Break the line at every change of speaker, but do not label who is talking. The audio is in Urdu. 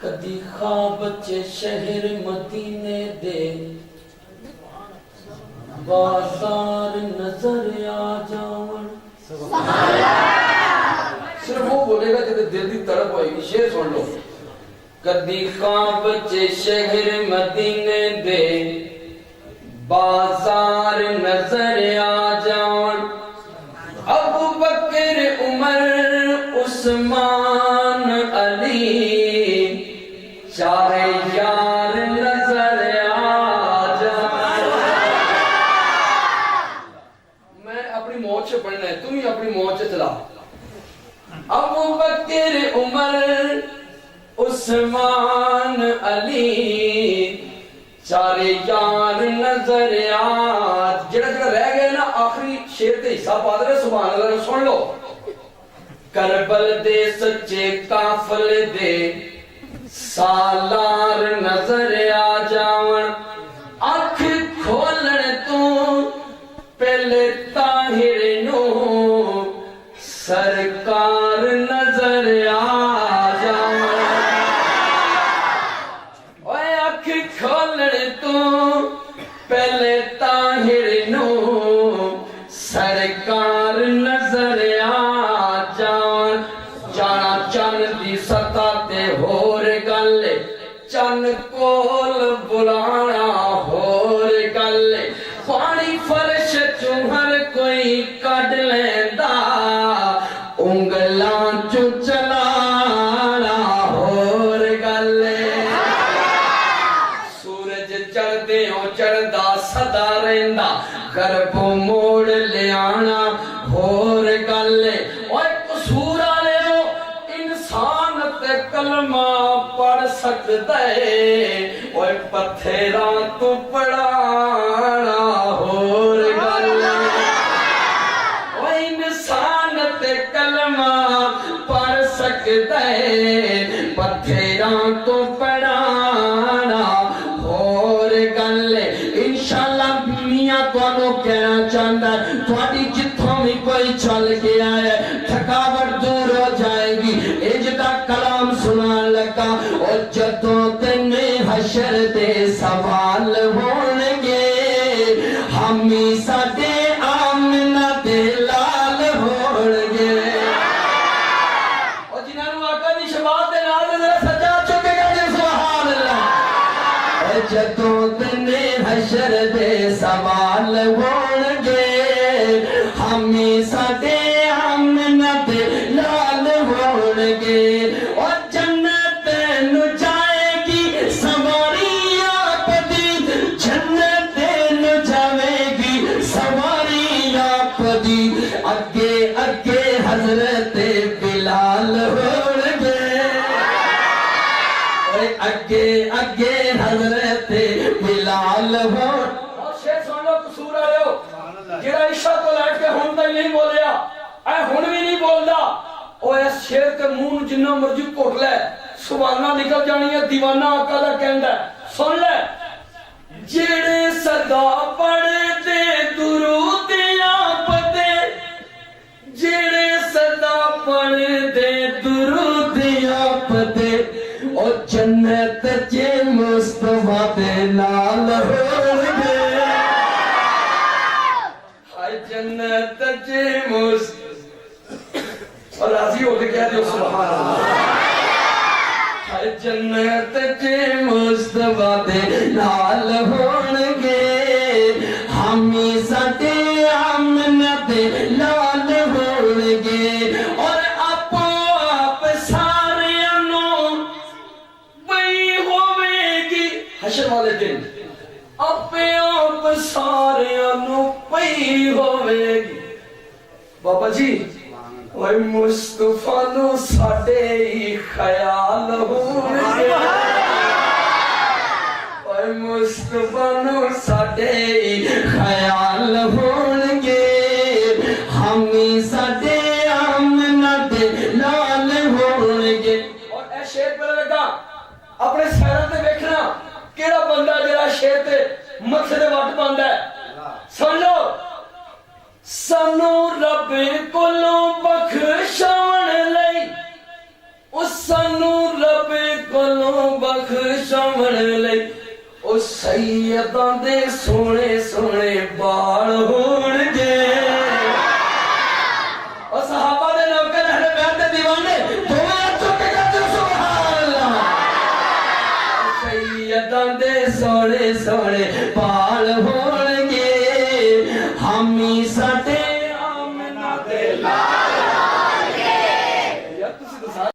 کدی خواب چے شہر مدینے دے بازار نظر آ جاون.
صرف وہ بولے گا جب دل دی تڑپ ہوئے گی. شعر سن لو.
کدی خواب چے شہر مدینے دے بازار نظر آ جاون. ابو بکر عمر عثمان علی چارے یار نظر آ جاون.
میں اپنی موت سے پڑھنا ہے, تم ہی اپنی موت سے چلا.
ابو بکر عمر عثمان علی چارے یار نظر آ.
جڑا جڑا رہ گئے نا آخری شعر تے حصہ پا دے. سبحان اللہ. سن لو.
کربل دے سچے کافل دے سالار نظر آ جاون. اکھ کھولن تو پہلے طاہر نو سرکار نظر آ جاون. اوے اکھ کھولن تو پہلے طاہر نو سرکار نظر آ جاون. جانا چن دی سطح تے ہور گل, چن کول بلانا ہور گل. پانی فرش چوں ہر کوئی کڈ لیندا, انگلاں چوں چلانا ہور گل. سورج چڑھدے ہو چڑھدا سدا رہندا, گربوں موڑ لیانا ہور گل. اوے قصور والے ہو انسان تے کلمہ پڑھ سکدا ہے, اوے پتھراں تو پڑھانا ہور گل. اوے انسان تے کلمہ پڑھ سکدا ہے, پتھراں تو پڑھانا ہور گل. انشاءاللہ میاں تانوں کہنا چاہندا ہے, تہاڈی جتھوں بھی کوئی چل گیا ہے تھکاوٹ دور ہو جائے گی. اج دا کلام سنان لگا. اور جدوں تین حشر دے سوال ہون گے, ہمی ساڈے آمنہ دے لال ہون گے.
اور جنہاں نوں آقا دی شفاعت دے نال ذرا سجا چکے گا جی سبحان اللہ.
اور جدوں تین حشر دے سوال ہون گے, ہمی ساڈے آمنہ دے لال ہون گے. اور جنت نو جائے گی سواری آپ دی, جنت نو جائے گی سواری آپ دی. اگے اگے حضرت بلال ہون گے, اگے اگے حضرت بلال ہون.
اور شعر سن لو قصور والے ہو. جڑا عشاء تو لے کے ہن تک نہیں بولیا, اے ہن بھی نہیں بولدا, او اس شعر تے منہ جنہ مرضی گھٹ لے, سبحانہ نکل جانی ہے. دیوانہ آقا دا کہندا ہے. سن لے.
جڑے صدا پڑھ دے درود آپ دے, جڑے صدا پڑھ دے درود آپ دے, او جنت چے مصطفیٰ دے نال ہون گے. ہائے جنت چے مصطفیٰ.
اور راضی ہو کے کہہ دیو سبحان اللہ.
ہائے جنت چے مصطفیٰ دے نال ہون گے, ہمی ساڈے آمنہ دے لال ہون گے. اور آپو آپ ساریاں نوں پئی ہوے گی,
حشر والے دن
اپے آپ ساریاں نوں پئی ہوے گی.
بابا جی
اوے مصطفیٰ نو ساڈے ہی خیال ہون گے, اوے مصطفیٰ نو ساڈے ہی خیال ہون گے, ہمی ساڈے آمنہ دے لال ہون گے.
اور اے شعر پہ لگا اپنے سیرہ تے ویکھنا کیڑا بندہ جڑا شعر تے مقصد وٹ پاندا ہے. سن لو.
سانو رب کولوں بخشاون لئی, او سانو رب کولوں ਅੱਖ ਸ਼ਾਵਣ ਲਈ ਉਹ ਸੈਯਦਾਂ ਦੇ ਸੋਹਣੇ ਸੋਹਣੇ ਬਾਲ ਹੋਣਗੇ ਉਹ ਸਹਾਬਾ ਦੇ ਨੌਕਰ ਅਹਿਲੇ ਬੈਤ ਦੇ دیਵਾਨੇ ਦੋਵੇਂ ਚੁੱਕ ਕੇ ਸੁਭਾਨ ਅੱਲਾਹ ਸੈਯਦਾਂ ਦੇ ਸੋਹਣੇ ਸੋਹਣੇ ਬਾਲ ਹੋਣਗੇ ਹਾਮੀ ਸਾਡੇ ਆਮਨਾ ਦੇ